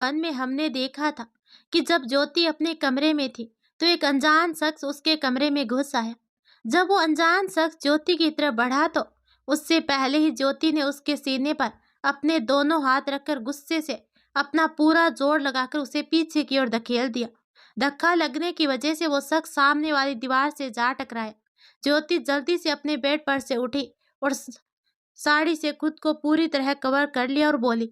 बचपन में हमने देखा था कि जब ज्योति अपने कमरे में थी तो एक अनजान शख्स उसके कमरे में घुस आया। जब वो अनजान शख्स ज्योति की तरफ बढ़ा तो उससे पहले ही ज्योति ने उसके सीने पर अपने दोनों हाथ रखकर गुस्से से अपना पूरा जोर लगाकर उसे पीछे की ओर धकेल दिया। धक्का लगने की वजह से वो शख्स सामने वाली दीवार से जा टकराया। ज्योति जल्दी से अपने बेड पर से उठी और साड़ी से खुद को पूरी तरह कवर कर लिया और बोली,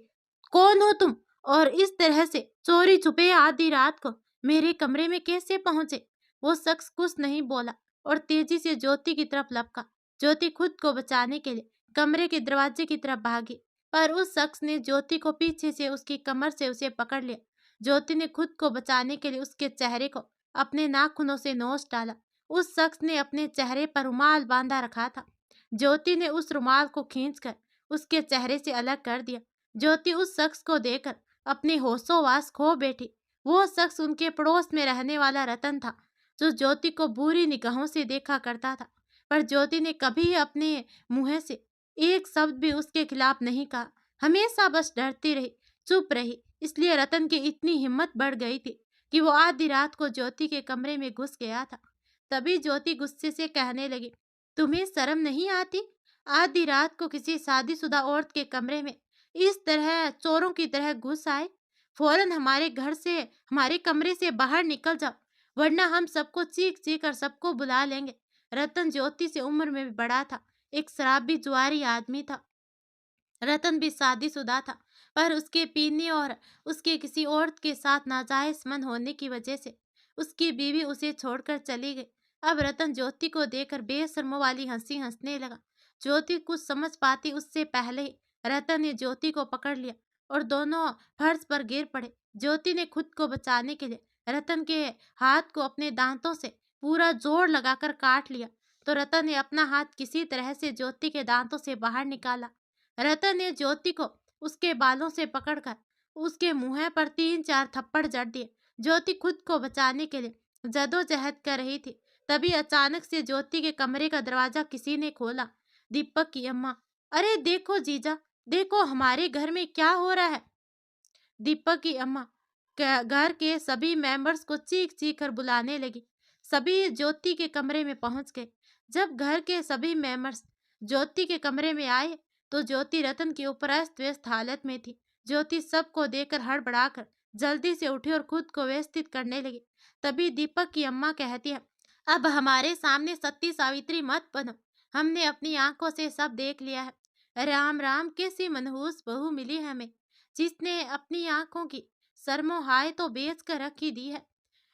कौन हो तुम और इस तरह से चोरी छुपे आधी रात को मेरे कमरे में कैसे पहुंचे? वो शख्स कुछ नहीं बोला और तेजी से ज्योति की तरफ लपका। ज्योति खुद को बचाने के लिए कमरे के दरवाजे की तरफ भागी, पर उस शख्स ने ज्योति को पीछे से उसकी कमर से उसे पकड़ लिया। ज्योति ने खुद को बचाने के लिए उसके चेहरे को अपने नाखूनों से नोच डाला। उस शख्स ने अपने चेहरे पर रुमाल बांधा रखा था। ज्योति ने उस रुमाल को खींचकर उसके चेहरे से अलग कर दिया। ज्योति उस शख्स को देखकर अपने होशोवास खो बैठी। वो शख्स उनके पड़ोस में रहने वाला रतन था, जो ज्योति को बुरी निगाहों से देखा करता था, पर ज्योति ने कभी अपने मुंह से एक शब्द भी उसके खिलाफ नहीं कहा। हमेशा बस डरती रही, चुप रही। इसलिए रतन की इतनी हिम्मत बढ़ गई थी कि वो आधी रात को ज्योति के कमरे में घुस गया था। तभी ज्योति गुस्से से कहने लगी, तुम्हें शर्म नहीं आती? आधी रात को किसी शादीशुदा औरत के कमरे में इस तरह चोरों की तरह घुस आए? फौरन हमारे कमरे से बाहर निकल जाओ, वरना हम सबको चीख चीख कर सबको बुला लेंगे। रतन ज्योति से उम्र में भी बड़ा था, एक शराबी जुआरी आदमी था। रतन भी शादीशुदा था, पर उसके पीने और उसके किसी औरत के साथ नाजायज मन होने की वजह से उसकी बीवी उसे छोड़कर चली गई। अब रतन ज्योति को देखकर बेशर्मों वाली हंसी हंसने लगा। ज्योति कुछ समझ पाती उससे पहले ही रतन ने ज्योति को पकड़ लिया और दोनों फर्श पर गिर पड़े। ज्योति ने खुद को बचाने के लिए रतन के हाथ को अपने दांतों से पूरा जोर लगाकर काट लिया, तो रतन ने अपना हाथ किसी तरह से ज्योति के दांतों से बाहर निकाला। रतन ने ज्योति को उसके बालों से पकड़कर उसके मुंह पर 3-4 थप्पड़ जड़ दिए। ज्योति खुद को बचाने के लिए जदोजहद कर रही थी। तभी अचानक से ज्योति के कमरे का दरवाजा किसी ने खोला। दीपक की अम्मा, अरे देखो जीजा, देखो हमारे घर में क्या हो रहा है। दीपक की अम्मा घर के सभी मेंबर्स को चीख चीख कर बुलाने लगी। सभी ज्योति के कमरे में पहुंच गए। जब घर के सभी मेंबर्स ज्योति के कमरे में आए तो ज्योति रतन के ऊपर अस्त व्यस्त हालत में थी। ज्योति सबको देखकर हड़बड़ाकर जल्दी से उठी और खुद को व्यवस्थित करने लगी। तभी दीपक की अम्मा कहती है, अब हमारे सामने सती सावित्री मत बनो, हमने अपनी आंखों से सब देख लिया है। राम राम, कैसी मनहूस बहू मिली हमें, जिसने अपनी आंखों की सरमोहाय तो बेच कर रखी दी है।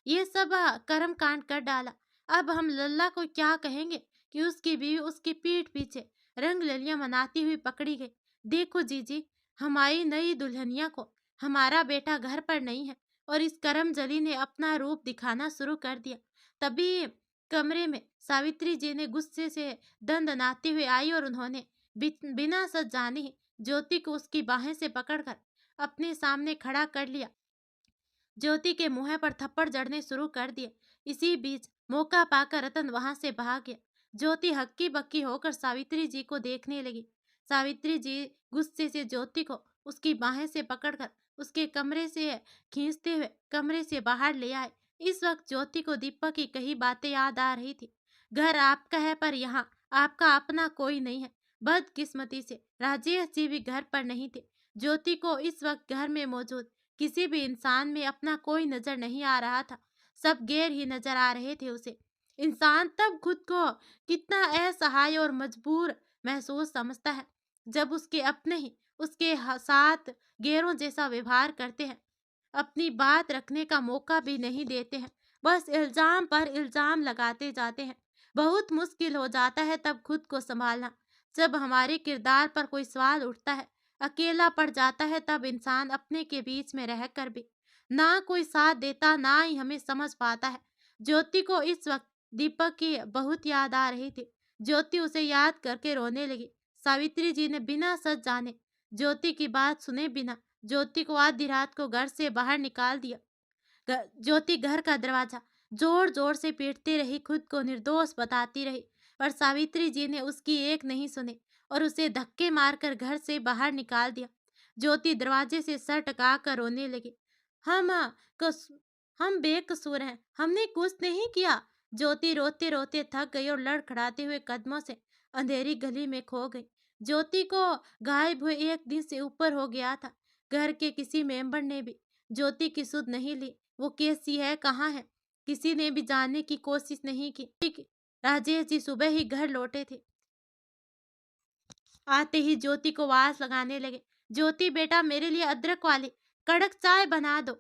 ये सब कर्म कांड कर डाला। अब हम लल्ला को क्या कहेंगे कि उसकी बीवी उसकी पीठ पीछे रंग ललियां मनाती हुई पकड़ी गई। देखो जीजी, हमारी नई दुल्हनिया को हमारा बेटा घर पर नहीं है और इस करमजली ने अपना रूप दिखाना शुरू कर दिया। तभी कमरे में सावित्री जी ने गुस्से से दंदनाती हुई आई और उन्होंने बिना सच जाने ही ज्योति को उसकी बाहें से पकड़कर अपने सामने खड़ा कर लिया। ज्योति के मुंह पर थप्पड़ जड़ने शुरू कर दिए। इसी बीच मौका पाकर रतन वहां से भाग गया। ज्योति हक्की बक्की होकर सावित्री जी को देखने लगी। सावित्री जी गुस्से से ज्योति को उसकी बाहें से पकड़कर उसके कमरे से खींचते हुए कमरे से बाहर ले आए। इस वक्त ज्योति को दीपक की कही बातें याद आ रही थी। घर आपका है पर यहाँ आपका अपना कोई नहीं है। बदकिस्मती से राजेश जी भी घर पर नहीं थे। ज्योति को इस वक्त घर में मौजूद किसी भी इंसान में अपना कोई नजर नहीं आ रहा था। सब गैर ही नजर आ रहे थे उसे। इंसान तब खुद को कितना असहाय और मजबूर महसूस समझता है जब उसके अपने ही उसके साथ गैरों जैसा व्यवहार करते हैं, अपनी बात रखने का मौका भी नहीं देते हैं, बस इल्जाम पर इल्जाम लगाते जाते हैं। बहुत मुश्किल हो जाता है तब खुद को संभालना। जब हमारे किरदार पर कोई सवाल उठता है, अकेला पड़ जाता है, तब इंसान अपने के बीच में रहकर भी ना कोई साथ देता, ना ही हमें समझ पाता है। ज्योति को इस वक्त दीपक की बहुत याद आ रही थी। ज्योति उसे याद करके रोने लगी। सावित्री जी ने बिना सच जाने, ज्योति की बात सुने बिना ज्योति को आधी रात को घर से बाहर निकाल दिया। ज्योति घर का दरवाजा जोर जोर से पीटती रही, खुद को निर्दोष बताती रही, पर सावित्री जी ने उसकी एक नहीं सुने और उसे धक्के मारकर घर से बाहर निकाल दिया। ज्योति दरवाजे से सर टका कर रोने लगी। हम कस हम बेकसूर हैं, हमने कुछ नहीं किया। ज्योति रोते रोते थक गई और लड़खड़ाते हुए कदमों से अंधेरी गली में खो गई। ज्योति को गायब हुए 1 दिन से ऊपर हो गया था। घर के किसी मेंबर ने भी ज्योति की सुध नहीं ली। वो कैसी है, कहाँ है, किसी ने भी जानने की कोशिश नहीं की। ठीक, राजेश जी सुबह ही घर लौटे थे। आते ही ज्योति को आवाज लगाने लगे, ज्योति बेटा मेरे लिए अदरक वाली कड़क चाय बना दो।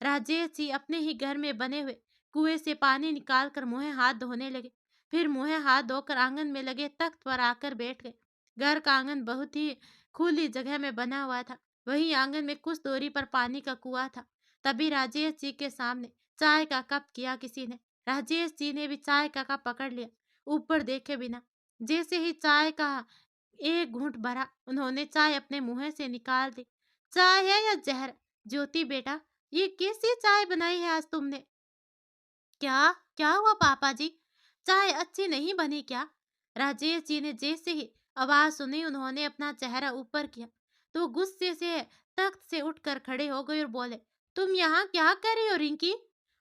राजेश जी अपने ही घर में बने हुए कुएं से पानी निकालकर मुंह हाथ धोने लगे। फिर मुंह हाथ धोकर आंगन में लगे तख्त पर आकर बैठ गए। घर का आंगन बहुत ही खुली जगह में बना हुआ था। वहीं आंगन में कुछ दूरी पर पानी का कुआं था। तभी राजेश जी के सामने चाय का कप किया किसी ने। राजेश जी ने भी चाय का कप पकड़ लिया, ऊपर देखे बिना। जैसे ही चाय का एक घूंट भरा, उन्होंने चाय अपने मुंह से निकाल दी। चाय है या जहर? ज्योति बेटा, ये कैसी चाय बनाई है आज तुमने? क्या क्या हुआ पापा जी? चाय अच्छी नहीं बनी क्या? राजेश जी ने जैसे ही आवाज सुनी, उन्होंने अपना चेहरा ऊपर किया तो गुस्से से तख्त से उठकर खड़े हो गए और बोले, तुम यहाँ क्या कर रही हो रिंकी?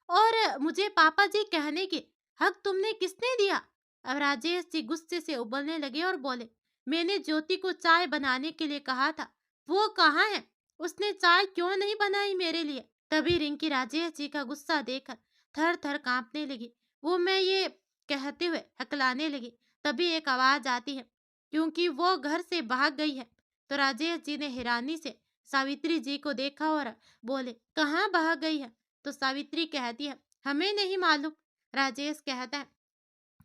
और मुझे पापा जी कहने के हक तुमने किसने दिया? अब राजेश जी गुस्से से उबलने लगे और बोले, मैंने ज्योति को चाय बनाने के लिए कहा था, वो कहाँ है? उसने चाय क्यों नहीं बनाई मेरे लिए? तभी रिंकी राजेश जी का गुस्सा देखकर थर थर कांपने लगी। वो मैं ये कहते हुए हकलाने लगी। तभी एक आवाज आती है, क्योंकि वो घर से भाग गई है। तो राजेश जी ने हैरानी से सावित्री जी को देखा और बोले, कहाँ भाग गई है? तो सावित्री कहती है, हमें नहीं मालूम। राजेश कहता है,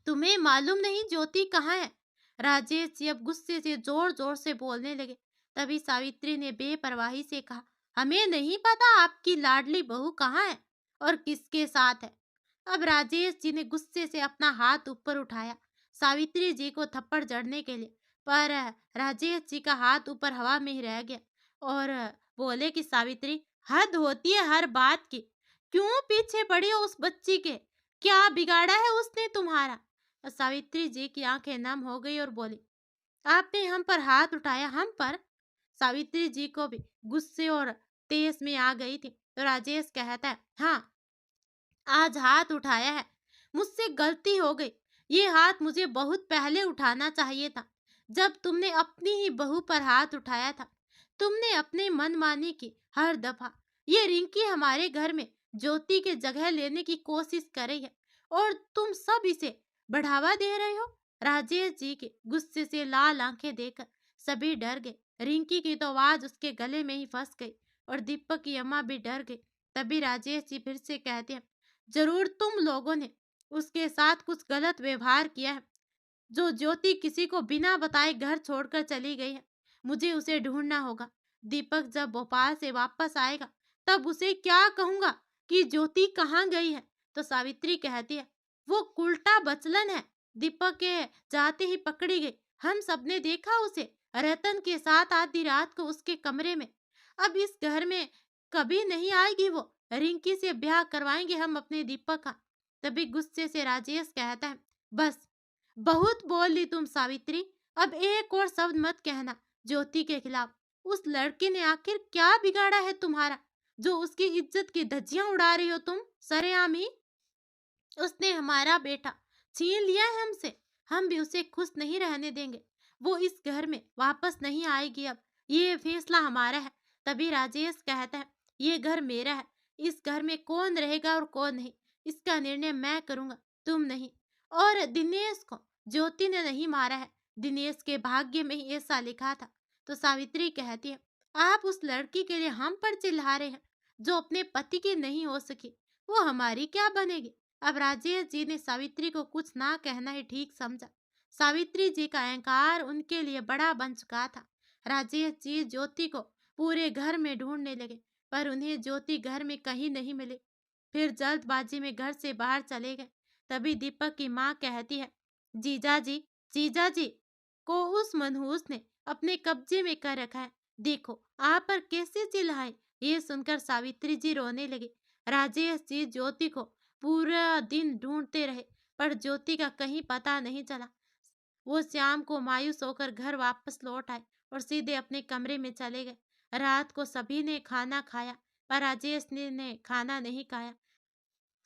तुम्हें मालूम नहीं ज्योति कहाँ है? राजेश जी अब गुस्से से जोर जोर से बोलने लगे। तभी सावित्री ने बेपरवाही से कहा, हमें नहीं पता आपकी लाडली बहू कहाँ है और किसके साथ है। अब राजेश जी ने गुस्से से अपना हाथ ऊपर उठाया सावित्री जी को थप्पड़ जड़ने के लिए, पर राजेश जी का हाथ ऊपर हवा में ही रह गया और बोले कि सावित्री, हद होती है हर बात की। क्यों पीछे पड़ी हो उस बच्ची के? क्या बिगाड़ा है उसने तुम्हारा? सावित्री जी की आंखें नम हो गई और बोली, आपने हम पर हाथ उठाया? हम पर? सावित्री जी को भी गुस्से और तेज में आ गई थी। तो राजेश कहता है, हाँ, आज हाथ उठाया है, मुझसे गलती हो गई। ये हाथ मुझे बहुत पहले उठाना चाहिए था, जब तुमने अपनी ही बहू पर हाथ उठाया था। तुमने अपने मनमानी की हर दफा। ये रिंकी हमारे घर में ज्योति के जगह लेने की कोशिश कर रही है और तुम सब इसे बढ़ावा दे रहे हो। राजेश जी के गुस्से से लाल आंखें देखकर सभी डर गए। रिंकी की तो आवाज उसके गले में ही फंस गई और दीपक की अम्मा भी डर गई। तभी राजेश जी फिर से कहते हैं, जरूर तुम लोगों ने उसके साथ कुछ गलत व्यवहार किया है। जो ज्योति किसी को बिना बताए घर छोड़कर चली गई है, मुझे उसे ढूंढना होगा। दीपक जब भोपाल से वापस आएगा तब उसे क्या कहूंगा कि ज्योति कहाँ गई है? तो सावित्री कहती है, वो उल्टा बचलन है, दीपक के जाते ही पकड़ी गई। हम सबने देखा उसे रतन के साथ आधी रात को उसके कमरे में। अब इस घर में कभी नहीं आएगी वो। रिंकी से ब्याह करवाएंगे हम अपने दीपक का। तभी गुस्से से राजेश कहता है, बस बहुत बोल ली तुम सावित्री, अब एक और शब्द मत कहना ज्योति के खिलाफ। उस लड़के ने आखिर क्या बिगाड़ा है तुम्हारा, जो उसकी इज्जत की धज्जियां उड़ा रही हो तुम सरेआम ही? उसने हमारा बेटा छीन लिया है हमसे, हम भी उसे खुश नहीं रहने देंगे। वो इस घर में वापस नहीं आएगी अब, ये फैसला हमारा है। तभी राजेश कहता है, ये घर मेरा है, इस घर में कौन रहेगा और कौन नहीं, इसका निर्णय मैं करूंगा, तुम नहीं। और दिनेश को ज्योति ने नहीं मारा है, दिनेश के भाग्य में ही ऐसा लिखा था। तो सावित्री कहती है, आप उस लड़की के लिए हम पर चिल्ला रहे हैं, जो अपने पति की नहीं हो सकी, वो हमारी क्या बनेगी? अब राजेश जी ने सावित्री को कुछ ना कहना ही ठीक समझा। सावित्री जी का अहंकार उनके लिए बड़ा बन चुका था। राजेश जी ज्योति को पूरे घर में ढूंढने लगे, पर उन्हें ज्योति घर में कहीं नहीं मिली। फिर जल्दबाजी में घर से बाहर चले गए। तभी दीपक की माँ कहती है, जीजा जी, जीजा जी को उस मनहूस ने अपने कब्जे में कर रखा है, देखो आप पर कैसे चिल्लाए। ये सुनकर सावित्री जी रोने लगी। राजेश जी ज्योति को पूरा दिन ढूंढते रहे, पर ज्योति का कहीं पता नहीं चला। वो शाम को मायूस होकर घर वापस लौट आए और सीधे अपने कमरे में चले गए। रात को सभी ने खाना खाया। पर राजेश ने खाना नहीं खाया।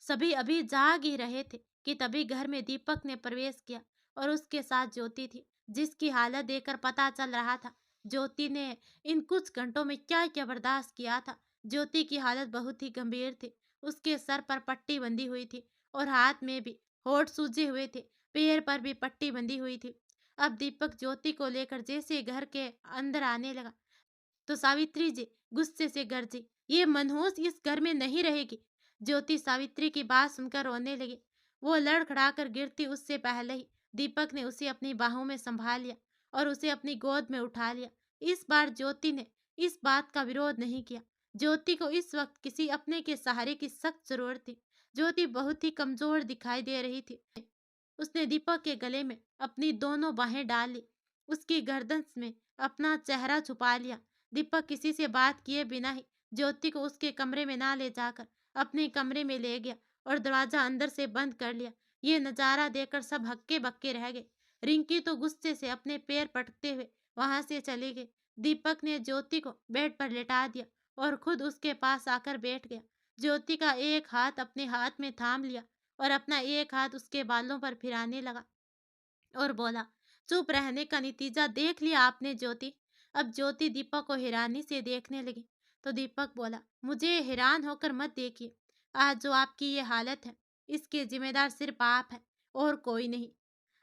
सभी अभी जाग ही रहे थे कि तभी घर में दीपक ने प्रवेश किया और उसके साथ ज्योति थी, जिसकी हालत देखकर पता चल रहा था ज्योति ने इन कुछ घंटों में क्या क्या बर्दाश्त किया था। ज्योति की हालत बहुत ही गंभीर थी। उसके सर पर पट्टी बंधी हुई थी और हाथ में भी होठ सूजे हुए थे, पैर पर भी पट्टी बंधी हुई थी। अब दीपक ज्योति को लेकर जैसे घर के अंदर आने लगा तो सावित्री जी गुस्से से गरजी, ये मनहूस इस घर में नहीं रहेगी। ज्योति सावित्री की बात सुनकर रोने लगी। वो लड़खड़ाकर गिरती उससे पहले ही दीपक ने उसे अपनी बाहों में संभाल लिया और उसे अपनी गोद में उठा लिया। इस बार ज्योति ने इस बात का विरोध नहीं किया। ज्योति को इस वक्त किसी अपने के सहारे की सख्त जरूरत थी। ज्योति बहुत ही कमजोर दिखाई दे रही थी। उसने दीपक के गले में अपनी दोनों बाहें डाल ली, उसकी गर्दन में अपना चेहरा छुपा लिया। दीपक किसी से बात किए बिना ही ज्योति को उसके कमरे में ना ले जाकर अपने कमरे में ले गया और दरवाजा अंदर से बंद कर लिया। ये नजारा देखकर सब हक्के बक्के रह गए। रिंकी तो गुस्से से अपने पैर पटकते हुए वहां से चली गई। दीपक ने ज्योति को बेड पर लेटा दिया और खुद उसके पास आकर बैठ गया। ज्योति का एक हाथ अपने हाथ में थाम लिया और अपना एक हाथ उसके बालों पर फिराने लगा और बोला, चुप रहने का नतीजा देख लिया आपने ज्योति। अब ज्योति दीपक को हैरानी से देखने लगी तो दीपक बोला, मुझे हैरान होकर मत देखिए। आज जो आपकी ये हालत है इसके जिम्मेदार सिर्फ आप हैं और कोई नहीं।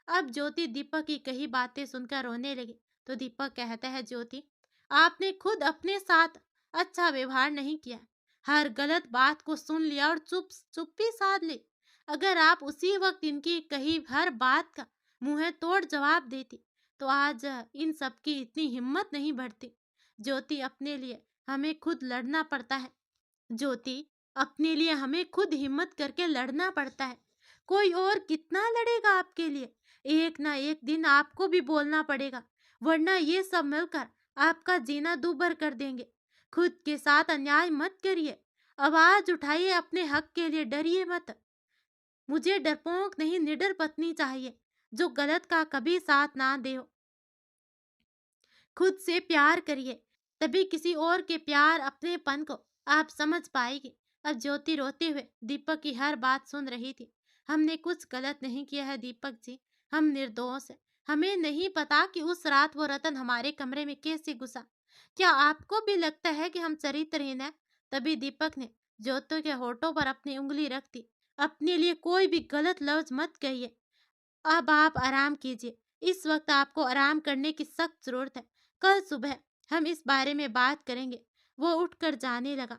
अब ज्योति दीपक की कही बातें सुनकर रोने लगी तो दीपक कहता है, ज्योति आपने खुद अपने साथ अच्छा व्यवहार नहीं किया, हर गलत बात को सुन लिया और चुप्पी साध ली। अगर आप उसी वक्त इनकी कही हर बात का मुंह तोड़ जवाब देती तो आज इन सब की इतनी हिम्मत नहीं बढ़ती। ज्योति अपने लिए हमें खुद लड़ना पड़ता है। ज्योति अपने लिए हमें खुद हिम्मत करके लड़ना पड़ता है। कोई और कितना लड़ेगा आपके लिए? एक ना एक दिन आपको भी बोलना पड़ेगा, वरना ये सब मिलकर आपका जीना दूभर कर देंगे। खुद के साथ अन्याय मत करिए, आवाज उठाइए अपने हक के लिए, डरिए मत। मुझे डरपोक नहीं, निडर पत्नी चाहिए जो गलत का कभी साथ ना दे। खुद से प्यार करिए, तभी किसी और के प्यार अपनेपन को आप समझ पाएगी। अब ज्योति रोते हुए दीपक की हर बात सुन रही थी। हमने कुछ गलत नहीं किया है दीपक जी, हम निर्दोष हैं। हमें नहीं पता कि उस रात वो रतन हमारे कमरे में कैसे घुसा। क्या आपको भी लगता है कि हम चरित्रहीन हैं? तभी दीपक ने ज्योति के होठों पर अपनी उंगली रख दी। अपने लिए कोई भी गलत लफ्ज मत कहिए। अब आप आराम कीजिए, इस वक्त आपको आराम करने की सख्त जरूरत है। कल सुबह हम इस बारे में बात करेंगे। वो उठकर जाने लगा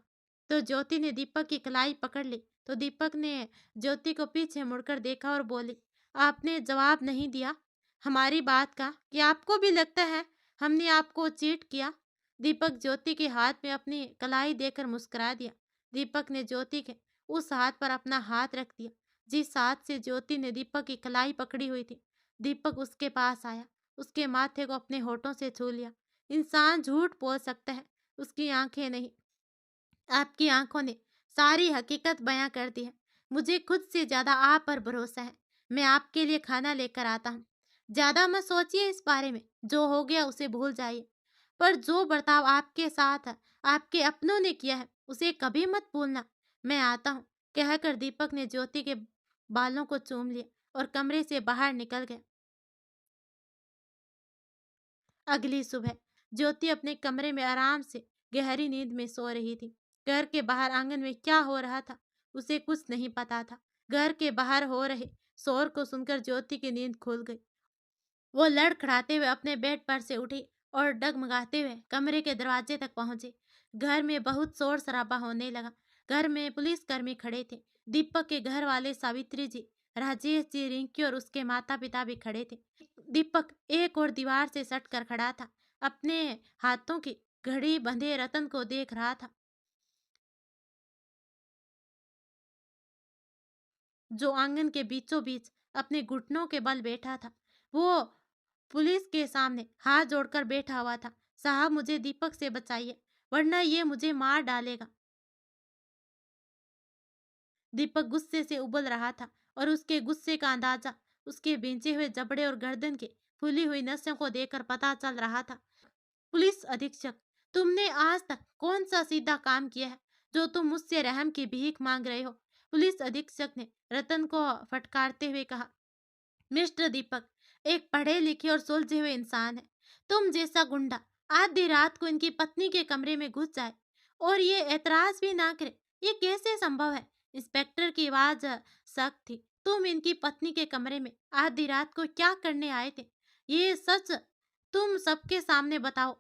तो ज्योति ने दीपक की कलाई पकड़ ली तो दीपक ने ज्योति को पीछे मुड़कर देखा और बोली, आपने जवाब नहीं दिया हमारी बात का, कि आपको भी लगता है हमने आपको चीट किया? दीपक ज्योति के हाथ में अपनी कलाई देकर मुस्कुरा दिया। दीपक ने ज्योति के उस हाथ पर अपना हाथ रख दिया जिस हाथ से ज्योति ने दीपक की कलाई पकड़ी हुई थी। दीपक उसके पास आया, उसके माथे को अपने होठों से छू लिया। इंसान झूठ बोल सकता है, उसकी आंखें नहीं। आपकी आंखों ने सारी हकीकत बयां कर दी है। मुझे खुद से ज्यादा आप पर भरोसा है। मैं आपके लिए खाना लेकर आता हूँ। ज्यादा मत सोचिए इस बारे में, जो हो गया उसे भूल जाइए। पर जो बर्ताव आपके साथ आपके अपनों ने किया है उसे कभी मत भूलना। मैं आता हूँ, कहकर दीपक ने ज्योति के बालों को चूम लिया और कमरे से बाहर निकल गया। अगली सुबह ज्योति अपने कमरे में आराम से गहरी नींद में सो रही थी। घर के बाहर आंगन में क्या हो रहा था उसे कुछ नहीं पता था। घर के बाहर हो रहे शोर को सुनकर ज्योति की नींद खुल गई। वो लड़खड़ाते हुए अपने बेड पर से उठी और डगमगाते हुए कमरे के दरवाजे तक पहुंची। घर में बहुत शोर शराबा होने लगा। घर में पुलिसकर्मी खड़े थे। दीपक के घर वाले सावित्री जी, राजेश जी, रिंकी और उसके माता पिता भी खड़े थे। दीपक एक और दीवार से सट कर खड़ा था, अपने हाथों की घड़ी बंधे रतन को देख रहा था जो आंगन के बीचों बीच अपने घुटनों के बल बैठा था। वो पुलिस के सामने हाथ जोड़कर बैठा हुआ था। साहब, मुझे दीपक से बचाइए, वरना ये मुझे मार डालेगा। दीपक गुस्से से उबल रहा था और उसके गुस्से का अंदाजा उसके बेंचे हुए जबड़े और गर्दन के फूली हुई नसों को देखकर पता चल रहा था। पुलिस अधीक्षक, तुमने आज तक कौन सा सीधा काम किया है जो तुम मुझसे रहम की भीख मांग रहे हो। पुलिस अधीक्षक ने रतन को फटकारते हुए कहा, मिस्टर दीपक एक पढ़े लिखे और सुलझे हुए इंसान है। तुम जैसा गुंडा आधी रात को इनकी पत्नी के कमरे में घुस जाए और ये एतराज भी ना करे, ये कैसे संभव है? इंस्पेक्टर की आवाज सख्त थी। तुम इनकी पत्नी के कमरे में आधी रात को क्या करने आए थे? ये सच तुम सबके सामने बताओ,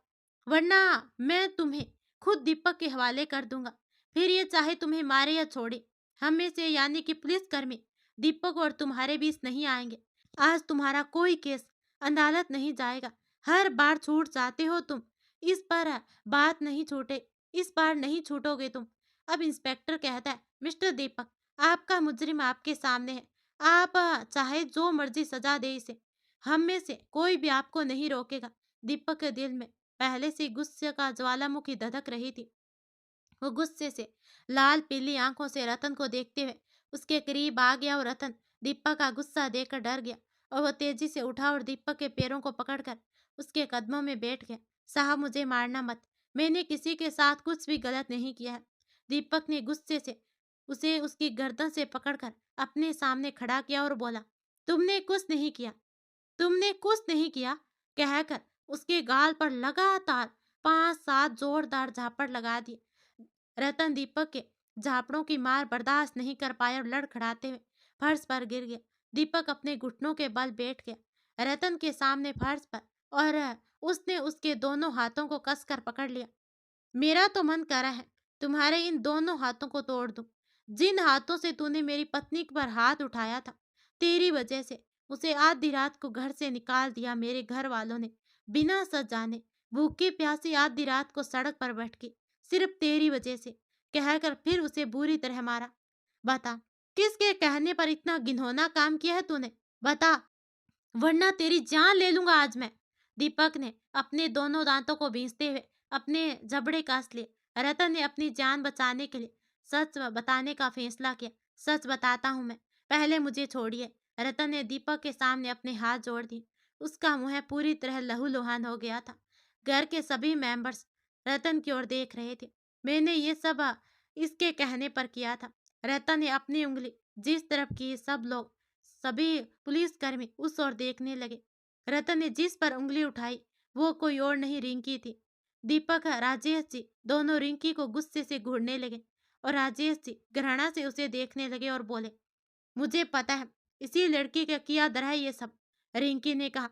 वरना मैं तुम्हें खुद दीपक के हवाले कर दूंगा। फिर ये चाहे तुम्हें मारे या छोड़े, हम में से यानी कि पुलिसकर्मी दीपक और तुम्हारे बीच नहीं आएंगे। आज तुम्हारा कोई केस अदालत नहीं जाएगा। हर बार छूट जाते हो तुम, इस पर बात नहीं छूटे, इस बार नहीं छूटोगे तुम। अब इंस्पेक्टर कहता है, मिस्टर दीपक आपका मुजरिम आपके सामने है। आप चाहे जो मर्जी सजा दे इसे, हम में से कोई भी आपको नहीं रोकेगा। दीपक के दिल में पहले से गुस्से का ज्वालामुखी धधक रही थी। वो गुस्से से लाल पीली आंखों से रतन को देखते हुए उसके करीब आ गया और रतन दीपक का गुस्सा देखकर डर गया और वो तेजी से उठा और दीपक के पैरों को पकड़कर उसके कदमों में बैठ गया। साहब मुझे मारना मत, मैंने किसी के साथ कुछ भी गलत नहीं किया है। दीपक ने गुस्से से उसे उसकी गर्दन से पकड़कर अपने सामने खड़ा किया और बोला, तुमने कुछ नहीं किया, तुमने कुछ नहीं किया, कहकर उसके गाल पर लगातार 5-7 जोरदार झापड़ लगा दिए। रतन दीपक के झापड़ों की मार बर्दाश्त नहीं कर पाया और लड़खड़ाते हुए फर्श पर गिर गया। दीपक अपने घुटनों के बल बैठ गया रतन के सामने फर्श पर और उसने उसके दोनों हाथों को कसकर पकड़ लिया। मेरा तो मन कर रहा है तुम्हारे इन दोनों हाथों को तोड़ दूं। जिन हाथों से तूने मेरी पत्नी पर हाथ उठाया था, तेरी वजह से उसे आधी रात को घर से निकाल दिया। मेरे घर वालों ने बिना सच जाने भूखी प्यासी आधी रात को सड़क पर भटकी, सिर्फ तेरी वजह से, कहकर फिर उसे बुरी तरह मारा। बता, किसके कहने पर इतना घिनौना काम किया है तूने? बता, वरना तेरी जान ले लूंगा आज मैं। दीपक ने अपने दोनों दांतों को भींचते हुए अपने जबड़े कास लिए। रतन ने अपनी जान बचाने के लिए सच बताने का फैसला किया। सच बताता हूँ मैं, पहले मुझे छोड़िए। रतन ने दीपक के सामने अपने हाथ जोड़ दिए। उसका मुंह पूरी तरह लहूलुहान हो गया था। घर के सभी मेंबर्स रतन की ओर देख रहे थे। मैंने ये सब इसके कहने पर किया था। रतन ने अपनी उंगली जिस तरफ की, सब लोग, सभी पुलिसकर्मी उस ओर देखने लगे। रतन ने जिस पर उंगली उठाई वो कोई और नहीं, रिंकी थी। दीपक राजेश जी दोनों रिंकी को गुस्से से घूरने लगे और राजेश जी घृणा से उसे देखने लगे और बोले, मुझे पता है इसी लड़की का किया धरा है ये सब। रिंकी ने कहा,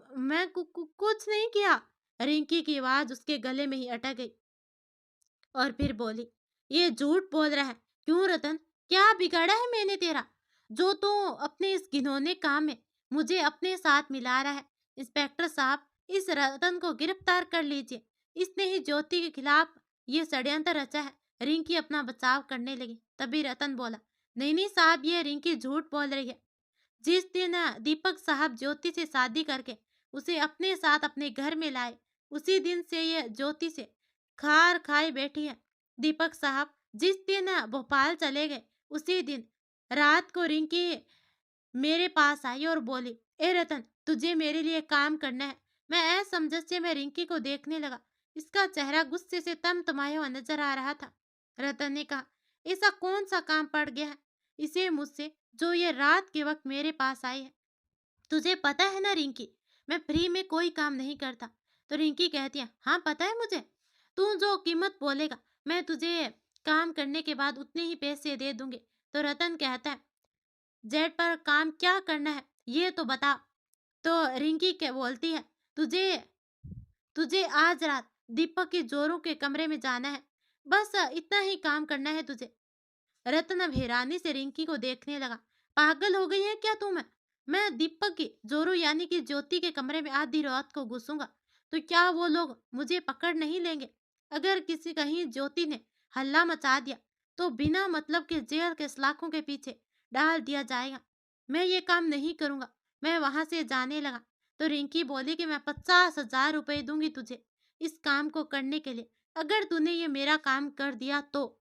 मैं कुछ नहीं किया। रिंकी की आवाज उसके गले में ही अटक गई और फिर बोली, ये झूठ बोल रहा है। क्यों रतन, क्या बिगाड़ा है मैंने तेरा, जो तू अपने इस घिनौने काम में मुझे अपने साथ मिला रहा है? इंस्पेक्टर साहब, इस रतन को गिरफ्तार कर लीजिए। इसने ही ज्योति के खिलाफ ये षड्यंत्र रचा है। रिंकी अपना बचाव करने लगी। तभी रतन बोला, नहीं नहीं साहब, ये रिंकी झूठ बोल रही है। जिस दिन दीपक साहब ज्योति से शादी करके उसे अपने साथ अपने घर में लाए, उसी दिन से ये ज्योति से खार खाए बैठी है। दीपक साहब जिस दिन भोपाल चले गए, उसी दिन रात को रिंकी मेरे पास आई और बोली, ए रतन, तुझे मेरे लिए काम करना है। मैं असमंजस से मैं रिंकी को देखने लगा। इसका चेहरा गुस्से से तमतमाया हुआ नजर आ रहा था। रतन ने कहा, ऐसा कौन सा काम पड़ गया है इसे मुझसे जो ये रात के वक्त मेरे पास आई है? तुझे पता है ना रिंकी, मैं फ्री में कोई काम नहीं करता। तो रिंकी कहती है, हाँ पता है मुझे, तू जो कीमत बोलेगा मैं तुझे काम करने के बाद उतने ही पैसे दे दूंगी। तो रतन कहता है, जेड पर काम क्या करना है ये तो बता। तो रिंकी क्या बोलती है, तुझे तुझे आज रात दीपक के जोरों के कमरे में जाना है, बस इतना ही काम करना है तुझे। रत्न अब हैरानी से रिंकी को देखने लगा। पागल हो गई है क्या तुम? मैं दीपक की जोरू यानी कि ज्योति के कमरे में आधी रात को घुसूंगा तो क्या वो लोग मुझे पकड़ नहीं लेंगे? अगर किसी कहीं ज्योति ने हल्ला मचा दिया तो बिना मतलब के जेल के सलाखों के पीछे डाल दिया जाएगा। मैं ये काम नहीं करूंगा। मैं वहां से जाने लगा तो रिंकी बोली कि मैं 50,000 रुपए दूंगी तुझे इस काम को करने के लिए, अगर तूने ये मेरा काम कर दिया तो।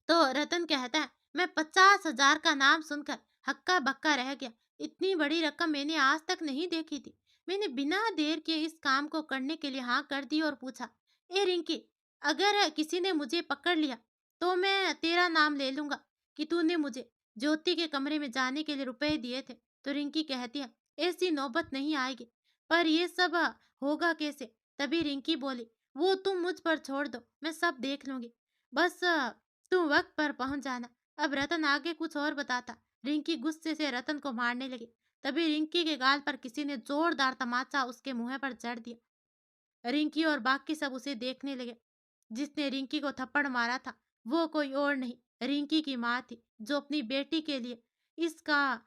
रतन कहता है, मैं 50,000 का नाम सुनकर हक्का बक्का रह गया। इतनी बड़ी रकम मैंने आज तक नहीं देखी थी। मैंने बिना देर के इस काम को करने के लिए हाँ कर दी और पूछा, ए रिंकी, अगर किसी ने मुझे पकड़ लिया तो मैं तेरा नाम ले लूंगा कि तूने मुझे ज्योति के कमरे में जाने के लिए रुपए दिए थे। तो रिंकी कहती है, ऐसी नौबत नहीं आएगी, पर ये सब होगा कैसे? तभी रिंकी बोली, वो तुम मुझ पर छोड़ दो, मैं सब देख लूंगी। बस तुम वक्त पर पहुंच जाना। अब रतन आगे कुछ और बताता, रिंकी गुस्से से रतन को मारने लगी। तभी रिंकी के गाल पर किसी ने जोरदार तमाचा उसके मुंह पर जड़ दिया। रिंकी और बाकी सब उसे देखने लगे। जिसने रिंकी को थप्पड़ मारा था वो कोई और नहीं, रिंकी की माँ थी, इसका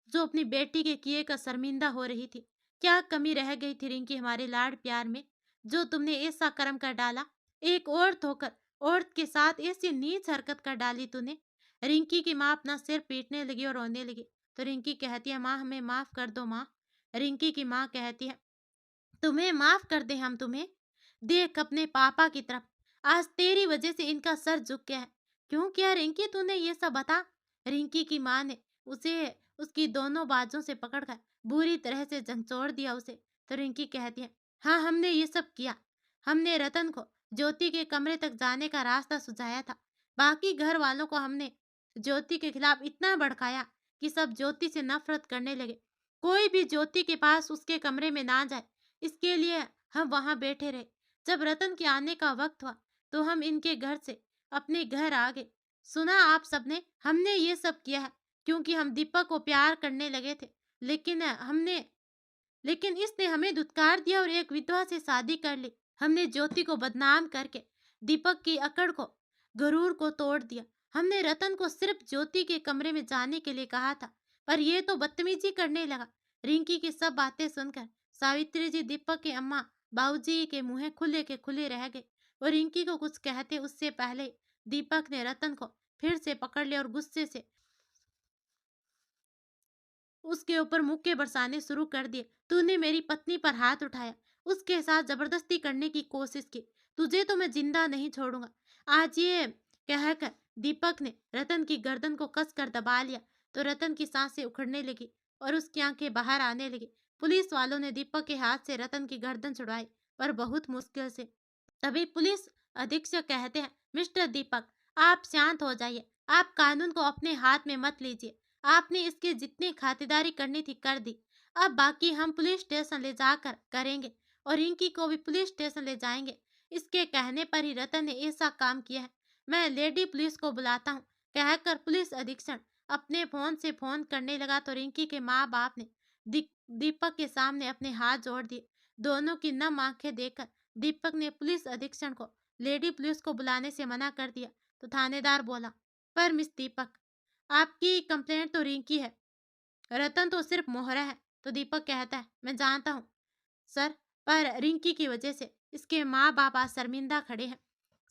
जो अपनी बेटी के किए का शर्मिंदा हो रही थी। क्या कमी रह गई थी रिंकी हमारे लाड प्यार में, जो तुमने ऐसा कर्म कर डाला? एक औरत होकर औरत के साथ ऐसी नीच हरकत कर डाली तूने। रिंकी की माँ अपना सिर पीटने लगी और रोने लगी। तो रिंकी कहती है, माँ हमें माफ कर दो माँ। रिंकी की माँ कहती है, तुम्हें माफ कर दे हम तुम्हें? देख अपने पापा की तरफ, आज तेरी वजह से इनका सर झुक गया है। क्यों किया रिंकी तूने ये सब बता? रिंकी की माँ ने उसे उसकी दोनों बाजों से पकड़कर बुरी तरह से झंझोड़ दिया उसे। तो रिंकी कहती है, हाँ हमने ये सब किया। हमने रतन को ज्योति के कमरे तक जाने का रास्ता सुझाया था। बाकी घर वालों को हमने ज्योति के खिलाफ इतना भड़काया कि सब ज्योति से नफरत करने लगे। कोई भी ज्योति के पास उसके कमरे में ना जाए, इसके लिए हम वहां बैठे रहे। जब रतन के आने का वक्त हुआ तो हम इनके घर से अपने घर आ गए। सुना आप सबने, हमने ये सब किया है क्योंकि हम दीपक को प्यार करने लगे थे। लेकिन इसने हमें धुतकार दिया और एक विधवा से शादी कर ली। हमने ज्योति को बदनाम करके दीपक की अकड़ को, गरूर को तोड़ दिया। हमने रतन को सिर्फ ज्योति के कमरे में जाने के लिए कहा था, पर यह तो बदतमीजी करने लगा। रिंकी की सब बातें सुनकर सावित्री जी, दीपक के अम्मा, बाबूजी के मुंह खुले के खुले रह गए और रिंकी को कुछ कहते उससे पहले दीपक ने रतन को फिर से पकड़ लिया और गुस्से से उसके ऊपर मुक्के बरसाने शुरू कर दिए। तूने मेरी पत्नी पर हाथ उठाया, उसके साथ जबरदस्ती करने की कोशिश की। तुझे तो मैं जिंदा नहीं छोड़ूंगा। आज ये कहकर दीपक ने रतन की गर्दन को कसकर दबा लिया तो रतन की सांसें उखड़ने लगी और उसकी आंखें बाहर आने लगी। पुलिस वालों ने दीपक के हाथ से रतन की गर्दन छुड़वाई, पर बहुत मुश्किल से। तभी पुलिस अधीक्षक कहते हैं, मिस्टर दीपक, आप शांत हो जाइए। आप कानून को अपने हाथ में मत लीजिए। आपने इसकी जितनी खातिरदारी करनी थी कर दी। अब बाकी हम पुलिस स्टेशन ले जाकर करेंगे और रिंकी को भी पुलिस स्टेशन ले जाएंगे। इसके कहने पर ही रतन ने ऐसा काम किया है। मैं लेडी पुलिस को बुलाता हूँ, कहकर पुलिस अधीक्षक अपने फोन से फोन करने लगा तो रिंकी के माँ बाप ने दीपक के सामने अपने हाथ जोड़ दिए। दोनों की नम आंखें देखकर दीपक ने पुलिस अधीक्षक को लेडी पुलिस को बुलाने से मना कर दिया। तो थानेदार बोला, पर मिस दीपक, आपकी कंप्लेंट तो रिंकी है, रतन तो सिर्फ मोहरा है। तो दीपक कहता है, मैं जानता हूँ सर, पर रिंकी की वजह से इसके माँ बाप आज शर्मिंदा खड़े हैं।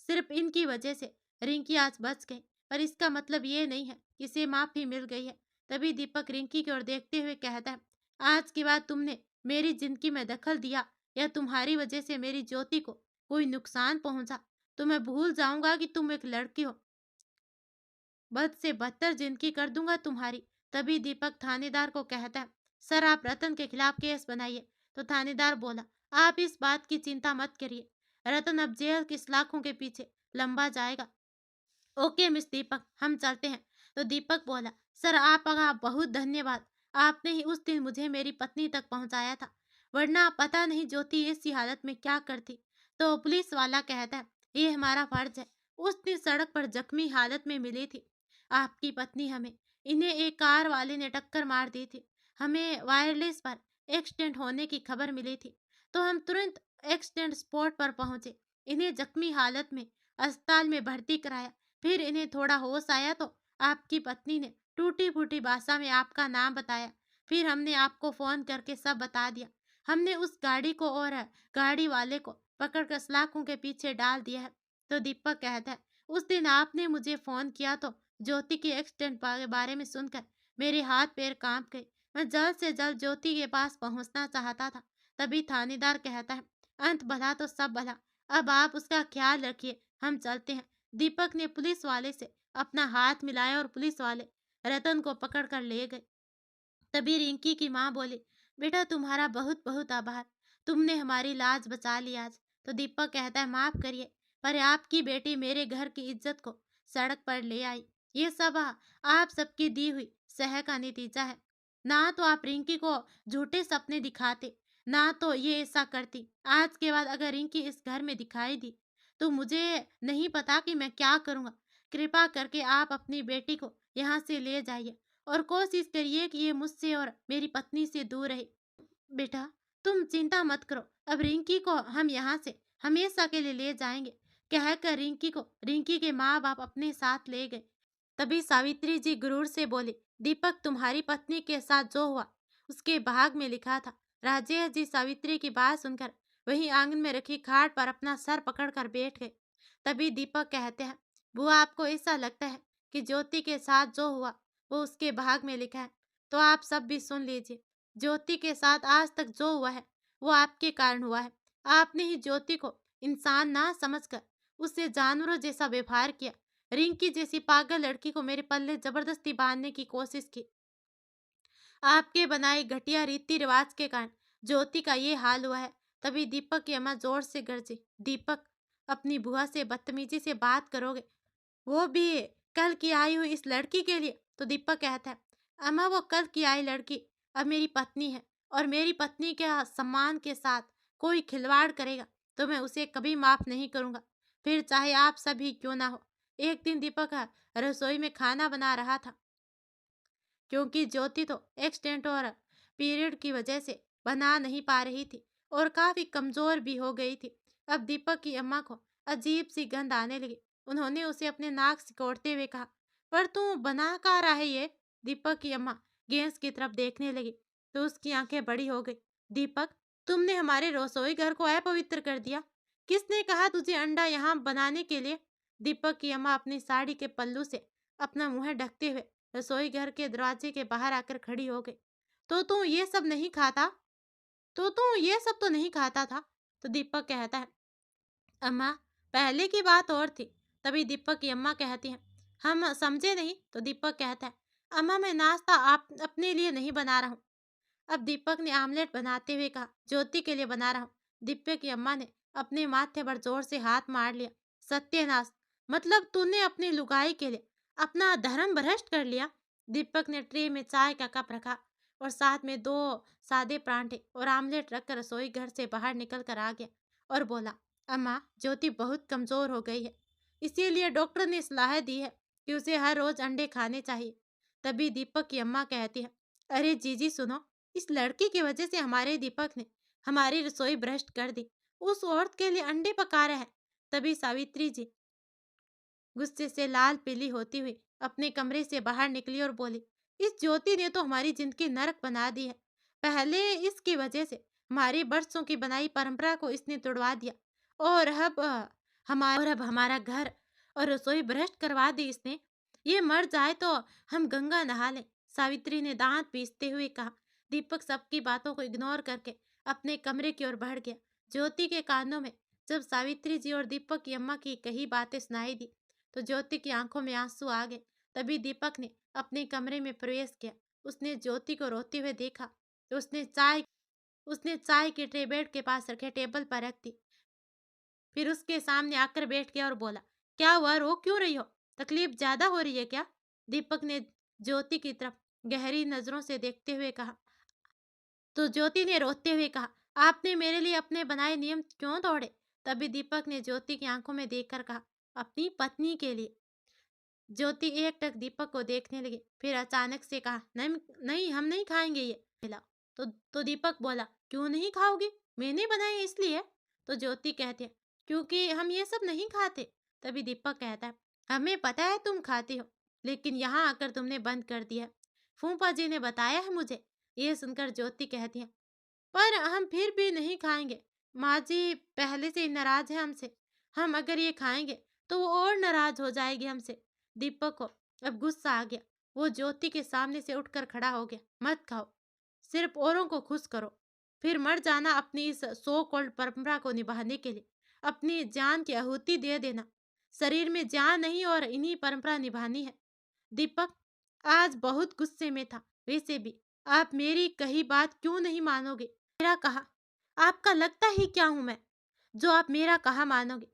सिर्फ इनकी वजह से रिंकी आज बच गई, पर इसका मतलब ये नहीं है कि इसे माफी मिल गई है। तभी दीपक रिंकी की ओर देखते हुए कहता है, आज के बाद तुमने मेरी जिंदगी में दखल दिया या तुम्हारी वजह से मेरी ज्योति को कोई नुकसान पहुंचा तो मैं भूल जाऊंगा कि तुम एक लड़की हो। बद से बदतर जिंदगी कर दूंगा तुम्हारी। तभी दीपक थानेदार को कहता है, सर आप रतन के खिलाफ केस बनाइए। तो थानेदार बोला, आप इस बात की चिंता मत करिए, रतन अब जेल की सलाखों के पीछे लंबा जाएगा। ओके मिस दीपक, हम चलते हैं। तो दीपक बोला, सर आपका बहुत धन्यवाद, आपने ही उस दिन मुझे मेरी पत्नी तक पहुंचाया था, वरना पता नहीं ज्योति ऐसी हालत में क्या करती। तो पुलिस वाला कहता है, ये हमारा फर्ज है। उस दिन सड़क पर जख्मी हालत में मिली थी आपकी पत्नी हमें, इन्हें एक कार वाले ने टक्कर मार दी थी। हमें वायरलेस पर एक्सीडेंट होने की खबर मिली थी, तो हम तुरंत एक्सीडेंट स्पॉट पर पहुंचे। इन्हें जख्मी हालत में अस्पताल में भर्ती कराया। फिर इन्हें थोड़ा होश आया तो आपकी पत्नी ने टूटी फूटी भाषा में आपका नाम बताया। फिर हमने आपको फोन करके सब बता दिया। हमने उस गाड़ी को और गाड़ी वाले को पकड़कर सलाखों के पीछे डाल दिया है। तो दीपक कहता है, उस दिन आपने मुझे फोन किया तो ज्योति के एक्सीडेंट के बारे में सुनकर मेरे हाथ पैर कांप गए। मैं जल्द से जल्द ज्योति के पास पहुंचना चाहता था। तभी थानेदार कहता है, अंत भला तो सब भला, अब आप उसका ख्याल रखिए, हम चलते हैं। दीपक ने पुलिस वाले से अपना हाथ मिलाया और पुलिस वाले रतन को पकड़ कर ले गए। तभी रिंकी की माँ बोली, बेटा तुम्हारा बहुत बहुत आभार, तुमने हमारी लाज बचा ली आज। तो दीपक कहता है, माफ करिए, पर आपकी बेटी मेरे घर की इज्जत को सड़क पर ले आई। ये सब आप सबकी दी हुई सह का नतीजा है। ना तो आप रिंकी को झूठे सपने दिखाते, ना तो ये ऐसा करती। आज के बाद अगर रिंकी इस घर में दिखाई दी, तो मुझे नहीं पता कि मैं क्या करूँगा। कृपा करके आप अपनी बेटी को यहाँ से ले जाइए और कोशिश करिए कि ये मुझसे और मेरी पत्नी से दूर रहे। बेटा, तुम चिंता मत करो। अब रिंकी को हम यहाँ से हमेशा के लिए ले जाएंगे, कहकर रिंकी के माँ बाप अपने साथ ले गए। तभी सावित्री जी गुरूर से बोली, दीपक, तुम्हारी पत्नी के साथ जो हुआ उसके भाग में लिखा था। राजेश जी सावित्री की बात सुनकर वहीं आंगन में रखी खाट पर अपना सर पकड़कर बैठ गए। तभी दीपक कहते हैं, बुआ, आपको ऐसा लगता है कि ज्योति के साथ जो हुआ वो उसके भाग में लिखा है, तो आप सब भी सुन लीजिए। ज्योति के साथ आज तक जो हुआ है वो आपके कारण हुआ है। आपने ही ज्योति को इंसान ना समझकर उससे जानवरों जैसा व्यवहार किया। रिंकी जैसी पागल लड़की को मेरे पल्ले जबरदस्ती बांधने की कोशिश की। आपके बनाए घटिया रीति रिवाज के कारण ज्योति का ये हाल हुआ है। तभी दीपक की अम्मा जोर से गरजी, दीपक, अपनी बुआ से बदतमीजी से बात करोगे, वो भी कल की आई हुई इस लड़की के लिए? तो दीपक कहता है, अम्मा, वो कल की आई लड़की अब मेरी पत्नी है और मेरी पत्नी के सम्मान के साथ कोई खिलवाड़ करेगा तो मैं उसे कभी माफ नहीं करूंगा, फिर चाहे आप सभी क्यों ना हो। एक दिन दीपक रसोई में खाना बना रहा था, क्योंकि ज्योति तो एक्सीडेंट और पीरियड की वजह से बना नहीं पा रही थी और काफी कमजोर भी हो गई थी। अब दीपक की अम्मा को अजीब सी गंध आने लगी। उन्होंने उसे अपने नाक सिकोड़ते हुए कहा, पर तू बना कहाँ रहा है ये? दीपक की अम्मा गैस की तरफ देखने लगी तो उसकी आंखें बड़ी हो गई। दीपक, तुमने हमारे रसोई घर को अपवित्र कर दिया। किसने कहा तुझे अंडा यहाँ बनाने के लिए? दीपक की अम्मा अपनी साड़ी के पल्लू से अपना मुंह ढकते हुए रसोई घर के दरवाजे के बाहर आकर खड़ी हो गई। तो तू ये सब नहीं खाता? तो तू ये सब तो नहीं खाता था? तो दीपक कहता है, अम्मा, पहले की बात और थी। तभी दीपक की अम्मा कहती हैं, हम समझे नहीं। तो दीपक कहता है, अम्मा, मैं नाश्ता आप अपने लिए नहीं बना रहा हूँ। अब दीपक ने आमलेट बनाते हुए कहा, ज्योति के लिए बना रहा हूँ। दीपक की अम्मा ने अपने माथे पर जोर से हाथ मार लिया। सत्यानाश, मतलब तूने अपनी लुगाई के लिए अपना धर्म भ्रष्ट कर लिया। दीपक ने ट्रे में चाय का कप रखा और साथ में 2 सादे परांठे और आमलेट रखकर रसोई घर से बाहर निकल कर आ गया और बोला, अम्मा, ज्योति बहुत कमजोर हो गई है, इसीलिए डॉक्टर ने सलाह दी है कि उसे हर रोज अंडे खाने चाहिए। तभी दीपक की अम्मा कहती है, अरे जीजी सुनो, इस लड़की की वजह से हमारे दीपक ने हमारी रसोई भ्रष्ट कर दी। उस औरत के लिए अंडे पका रहे हैं। तभी सावित्री जी गुस्से से लाल पीली होती हुई अपने कमरे से बाहर निकली और बोली, इस ज्योति ने तो हमारी जिंदगी नरक बना दी है। पहले इसकी वजह से हमारी बरसों की बनाई परंपरा को इसने तोड़वा दिया और अब हमारा घर और रसोई भ्रष्ट करवा दी इसने। ये मर जाए तो हम गंगा नहा लें। सावित्री ने दांत पीसते हुए कहा। दीपक सबकी बातों को इग्नोर करके अपने कमरे की ओर बढ़ गया। ज्योति के कानों में जब सावित्री जी और दीपक की अम्मा की कही बातें सुनाई दी तो ज्योति की आंखों में आंसू आ गए। तभी दीपक ने अपने कमरे में प्रवेश किया। उसने ज्योति को रोते हुए देखा तो उसने चाय की ट्रे बेड के पास रखे टेबल पर रख दी। फिर उसके सामने आकर बैठ गया और बोला, क्या हुआ, रो क्यों रही हो? तकलीफ ज्यादा हो रही है क्या? दीपक ने ज्योति की तरफ गहरी नजरों से देखते हुए कहा। तो ज्योति ने रोते हुए कहा, आपने मेरे लिए अपने बनाए नियम क्यों तोड़े? तभी दीपक ने ज्योति की आंखों में देखकर कहा, अपनी पत्नी के लिए। ज्योति एकटक दीपक को देखने लगी, फिर अचानक से कहा, नहीं नहीं, हम नहीं खाएंगे ये मिला। तो दीपक बोला, क्यों नहीं खाओगी? मैंने बनाए इसलिए। तो ज्योति कहती है, क्योंकि हम ये सब नहीं खाते। तभी दीपक कहता है, हमें पता है तुम खाती हो, लेकिन यहाँ आकर तुमने बंद कर दिया है। फूफा जी ने बताया है मुझे। ये सुनकर ज्योति कहती है, पर हम फिर भी नहीं खाएंगे। माँ जी पहले से ही नाराज है हमसे। हम अगर ये खाएंगे तो वो और नाराज हो जाएगी हमसे। दीपक को अब गुस्सा आ गया। वो ज्योति के सामने से उठकर खड़ा हो गया। मत खाओ, सिर्फ औरों को खुश करो, फिर मर जाना अपनी इस सो कॉल्ड परंपरा को निभाने के लिए। अपनी जान की आहुति दे देना। शरीर में जान नहीं और इन्हीं परंपरा निभानी है। दीपक आज बहुत गुस्से में था। वैसे भी आप मेरी कही बात क्यों नहीं मानोगे? मेरा कहा आपका लगता ही क्या हूं मैं जो आप मेरा कहा मानोगे?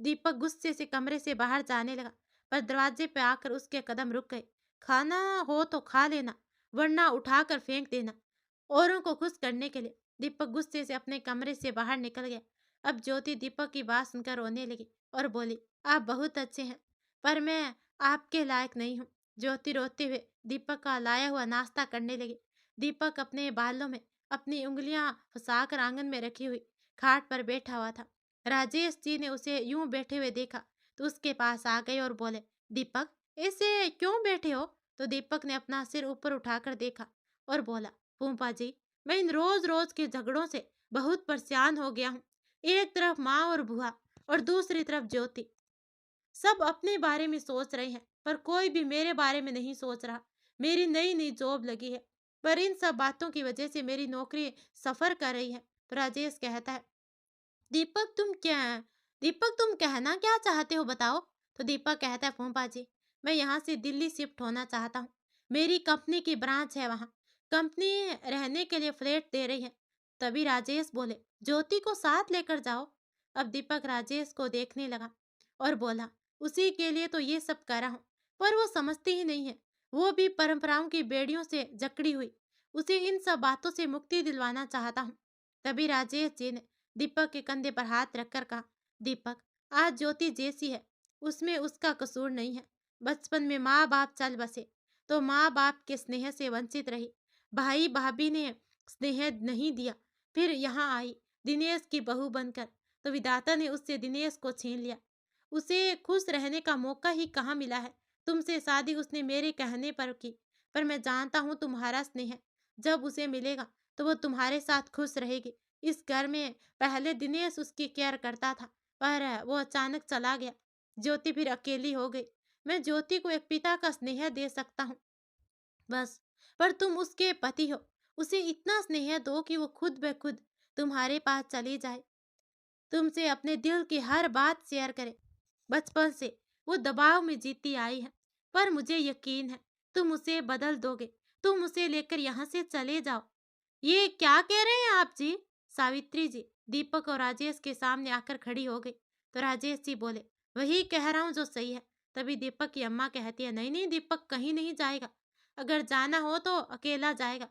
दीपक गुस्से से कमरे से बाहर जाने लगा, पर दरवाजे पे आकर उसके कदम रुक गए। खाना हो तो खा लेना, वरना उठाकर फेंक देना। औरों को खुश करने के लिए दीपक गुस्से से अपने कमरे से बाहर निकल गया। अब ज्योति दीपक की बात सुनकर रोने लगी और बोली, आप बहुत अच्छे हैं, पर मैं आपके लायक नहीं हूँ। ज्योति रोते हुए दीपक का लाया हुआ नाश्ता करने लगी। दीपक अपने बालों में अपनी उंगलियां फंसाकर आंगन में रखी हुई खाट पर बैठा हुआ था। राजेश जी ने उसे यूं बैठे हुए देखा तो उसके पास आ गए और बोले, दीपक ऐसे क्यों बैठे हो? तो दीपक ने अपना सिर ऊपर उठाकर देखा और बोला, फूफा जी, मैं इन रोज रोज के झगड़ों से बहुत परेशान हो गया हूँ। एक तरफ माँ और बुआ और दूसरी तरफ ज्योति, सब अपने बारे में सोच रहे हैं, पर कोई भी मेरे बारे में नहीं सोच रहा। मेरी नई नई जॉब लगी है, पर इन सब बातों की वजह से मेरी नौकरी सफर कर रही है। तो राजेश कहता है, दीपक तुम क्या दीपक तुम कहना क्या चाहते हो बताओ? तो दीपक कहता है, फूफा जी, मैं यहाँ से दिल्ली शिफ्ट होना चाहता हूँ। मेरी कंपनी की ब्रांच है वहाँ। कंपनी रहने के लिए फ्लैट दे रही है। तभी राजेश बोले, ज्योति को साथ लेकर जाओ। अब दीपक राजेश को देखने लगा और बोला, उसी के लिए तो ये सब कर रहा हूँ, पर वो समझती ही नहीं है। वो भी परंपराओं की बेड़ियों से जकड़ी हुई। उसे इन सब बातों से मुक्ति दिलवाना चाहता हूँ। तभी राजेश जी ने दीपक के कंधे पर हाथ रखकर कहा, दीपक, आज ज्योति जैसी है उसमें उसका कसूर नहीं है। बचपन में माँ बाप चल बसे तो माँ बाप के स्नेह से वंचित रही। भाई भाभी ने स्नेह नहीं दिया, फिर यहाँ आई दिनेश की बहू बनकर, तो विधाता ने उससे दिनेश को छीन लिया। उसे खुश रहने का मौका ही कहाँ मिला है। तुमसे शादी उसने मेरे कहने पर की, पर मैं जानता हूँ तुम्हारा स्नेह जब उसे मिलेगा तो वो तुम्हारे साथ खुश रहेगी। इस घर में पहले दिनेश उसकी केयर करता था, पर वो अचानक चला गया। ज्योति फिर अकेली हो गई। मैं ज्योति को एक पिता का स्नेह दे सकता हूँ बस, पर तुम उसके पति हो। उसे इतना स्नेह दो कि वो खुद ब खुद तुम्हारे पास चली जाए, तुमसे अपने दिल की हर बात शेयर करे। बचपन से वो दबाव में जीती आई है, पर मुझे यकीन है तुम उसे बदल दोगे। तुम उसे लेकर यहाँ से चले जाओ। ये क्या कह रहे हैं आप जी? सावित्री जी दीपक और राजेश के सामने आकर खड़ी हो गई। तो राजेश जी बोले, वही कह रहा हूँ जो सही है। तभी दीपक की अम्मा कहती है, नहीं नहीं, दीपक कहीं नहीं जाएगा। अगर जाना हो तो अकेला जाएगा,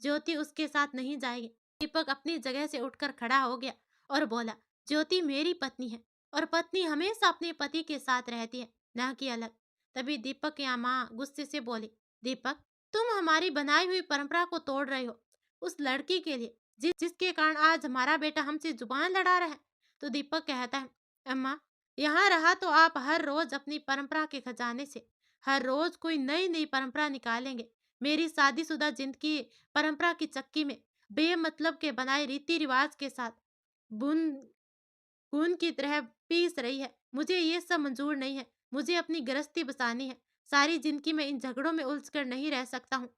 ज्योति उसके साथ नहीं जाएगी। दीपक अपनी जगह से उठकर खड़ा हो गया और बोला, ज्योति मेरी पत्नी है और पत्नी हमेशा अपने पति के साथ रहती है, ना कि अलग। तभी दीपक की माँ गुस्से से बोली, दीपक, तुम हमारी बनाई हुई परंपरा को तोड़ रहे हो उस लड़की के लिए जिसके कारण आज हमारा बेटा हमसे जुबान लड़ा रहा है। तो दीपक कहता है, अम्मा, यहाँ रहा तो आप हर रोज अपनी परंपरा के खजाने से हर रोज कोई नई नई परंपरा निकालेंगे। मेरी शादीशुदा जिंदगी परंपरा की चक्की में बेमतलब के बनाए रीति रिवाज के साथ बुन खून की तरह पीस रही है। मुझे ये सब मंजूर नहीं है। मुझे अपनी गृहस्थी बसानी है। सारी जिंदगी में इन झगड़ों में उलझकर नहीं रह सकता हूँ।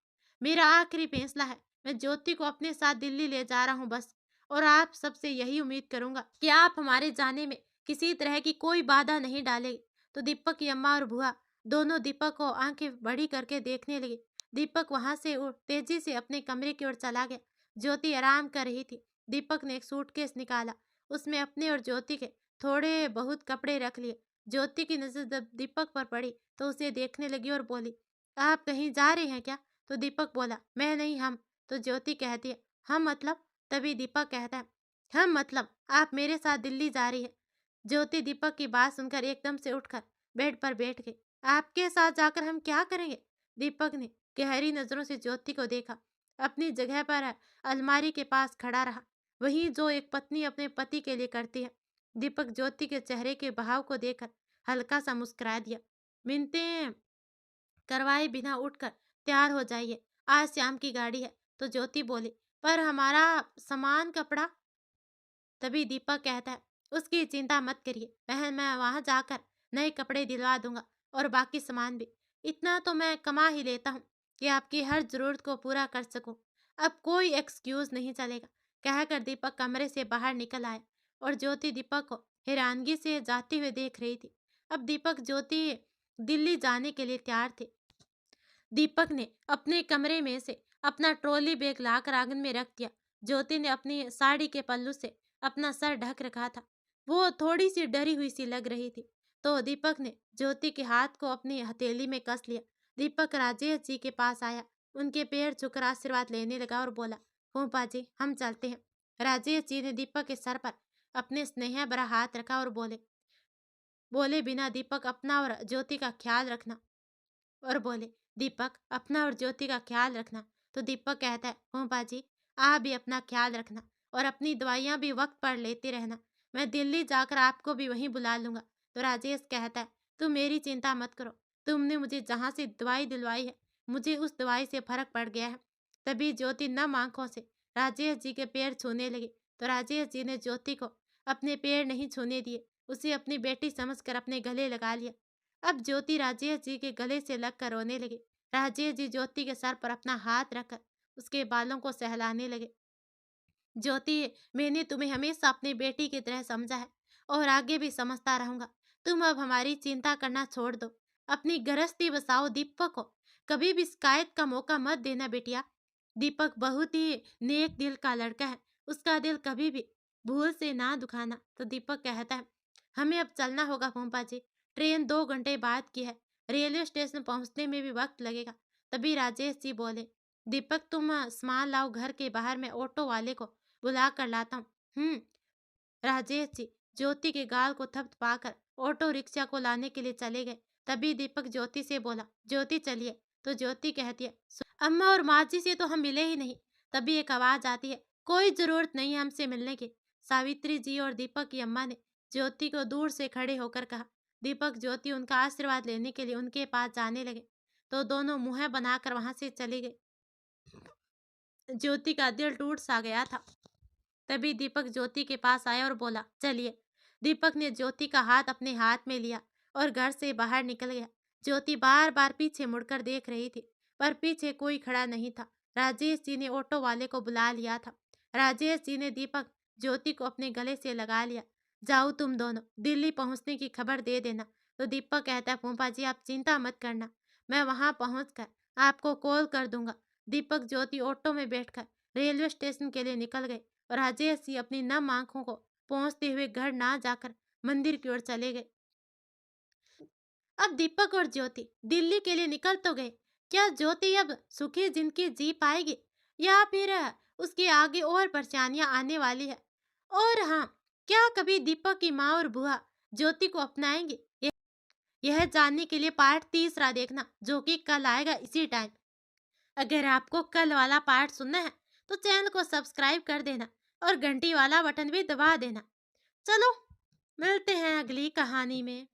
मेरा आखिरी फैसला है। मैं ज्योति को अपने साथ दिल्ली ले जा रहा हूँ बस। और आप सबसे यही उम्मीद करूंगा कि आप हमारे जाने में किसी तरह की कोई बाधा नहीं डालेंगे। तो दीपक की अम्मा और बुआ दोनों दीपक को आंखें बड़ी करके देखने लगे। दीपक वहां से तेजी से अपने कमरे की ओर चला गया। ज्योति आराम कर रही थी। दीपक ने एक सूटकेस निकाला, उसमें अपने और ज्योति के थोड़े बहुत कपड़े रख लिए। ज्योति की नजर जब दीपक पर पड़ी तो उसे देखने लगी और बोली, आप कहीं जा रहे हैं क्या? तो दीपक बोला, मैं नहीं, हम। तो ज्योति कहती है, हम मतलब? तभी दीपक कहता है, हम मतलब आप मेरे साथ दिल्ली जा रही है। ज्योति दीपक की बात सुनकर एकदम से उठकर बेड पर बैठ गई। आपके साथ जाकर हम क्या करेंगे? दीपक ने गहरी नजरों से ज्योति को देखा। अपनी जगह पर अलमारी के पास खड़ा रहा, वही जो एक पत्नी अपने पति के लिए करती है। दीपक ज्योति के चेहरे के भाव को देखकर हल्का सा मुस्कुरा दिया। मिन्नतें करवाए बिना उठकर तैयार हो जाइए, आज श्याम की गाड़ी है। तो ज्योति बोली, पर हमारा सामान कपड़ा? तभी दीपक कहता है, उसकी चिंता मत करिए बहन, मैं वहां जाकर नए कपड़े दिलवा दूंगा और बाकी सामान भी। इतना तो मैं कमा ही लेता हूँ कि आपकी हर जरूरत को पूरा कर सकूं। अब कोई एक्सक्यूज नहीं चलेगा। कहकर दीपक कमरे से बाहर निकल आया और ज्योति दीपक को हैरानगी से जाते हुए देख रही थी। अब दीपक ज्योति दिल्ली जाने के लिए तैयार थे। दीपक ने अपने कमरे में से अपना ट्रॉली बैग लाकर आंगन में रख दिया। ज्योति ने अपनी साड़ी के पल्लू से अपना सर ढक रखा था। वो थोड़ी सी डरी हुई सी लग रही थी। तो दीपक ने ज्योति के हाथ को अपनी हथेली में कस लिया। दीपक राजेश जी के पास आया, उनके पैर छूकर आशीर्वाद लेने लगा और बोला, फूफा जी हम चलते हैं। राजेश जी ने दीपक के सर पर अपने स्नेह भरा हाथ रखा और बोले बोले बिना दीपक अपना और ज्योति का ख्याल रखना। और बोले दीपक अपना और ज्योति का ख्याल रखना। तो दीपक कहता है, फूफा जी आप भी अपना ख्याल रखना और अपनी दवाइयाँ भी वक्त पर लेते रहना। मैं दिल्ली जाकर आपको भी वहीं बुला लूंगा। तो राजेश कहता है, तुम मेरी चिंता मत करो, तुमने मुझे जहाँ से दवाई दिलवाई है मुझे उस दवाई से फर्क पड़ गया है। तभी ज्योति नम आंखों से राजेश जी के पैर छूने लगी। तो राजेश जी ने ज्योति को अपने पैर नहीं छूने दिए, उसे अपनी बेटी समझकर अपने गले लगा लिया। अब ज्योति राजेश जी के गले से लगकर रोने लगी। राजेश जी ज्योति के सर पर अपना हाथ रखकर उसके बालों को सहलाने लगे। ज्योति, मैंने तुम्हें हमेशा अपनी बेटी की तरह समझा है और आगे भी समझता रहूंगा। तुम अब हमारी चिंता करना छोड़ दो, अपनी गृहस्थी बसाओ। दीपक को कभी भी शिकायत का मौका मत देना बेटिया। दीपक बहुत ही नेक दिल का लड़का है, उसका दिल कभी भी भूल से ना दुखाना। तो दीपक कहता है, हमें अब चलना होगा फूफा जी, ट्रेन 2 घंटे बाद की है, रेलवे स्टेशन पहुंचने में भी वक्त लगेगा। तभी राजेश जी बोले, दीपक तुम सामान लाओ, घर के बाहर मैं ऑटो वाले को बुला कर लाता हूँ। राजेश जी ज्योति के गाल को थपथपाकर ऑटो रिक्शा को लाने के लिए चले गए। तभी दीपक ज्योति से बोला, ज्योति चलिए। तो ज्योति कहती है, अम्मा और माँ जी से तो हम मिले ही नहीं। तभी एक आवाज आती है, कोई जरूरत नहीं है हमसे मिलने की। सावित्री जी और दीपक की अम्मा ने ज्योति को दूर से खड़े होकर कहा। दीपक ज्योति उनका आशीर्वाद लेने के लिए उनके पास जाने लगे तो दोनों मुंह बनाकर वहां से चले गए। ज्योति का दिल टूट सा गया था। तभी दीपक ज्योति के पास आया और बोला, चलिए। दीपक ने ज्योति का हाथ अपने हाथ में लिया और घर से बाहर निकल गया। ज्योति बार बार पीछे मुड़कर देख रही थी, पर पीछे कोई खड़ा नहीं था। राजेश जी ने ऑटो वाले को बुला लिया था। राजेश जी ने दीपक ज्योति को अपने गले से लगा लिया। जाओ तुम दोनों, दिल्ली पहुंचने की खबर दे देना। तो दीपक कहता है, फूफा जी आप चिंता मत करना, मैं वहां पहुंचकर आपको कॉल कर दूंगा। दीपक ज्योति ऑटो में बैठकर रेलवे स्टेशन के लिए निकल गए और राजेश जी अपनी नम आंखों को पहुंचते हुए घर ना जाकर मंदिर की ओर चले गए। अब दीपक और ज्योति दिल्ली के लिए निकल तो गए। क्या ज्योति अब सुखी जिंदगी जी पाएगी या फिर उसके आगे और परेशानियां आने वाली है? और हाँ, क्या कभी दीपक की माँ और बुआ ज्योति को अपनाएंगे? यह जानने के लिए पार्ट तीसरा देखना, जो कि कल आएगा इसी टाइम। अगर आपको कल वाला पार्ट सुनना है तो चैनल को सब्सक्राइब कर देना और घंटी वाला बटन भी दबा देना। चलो मिलते हैं अगली कहानी में।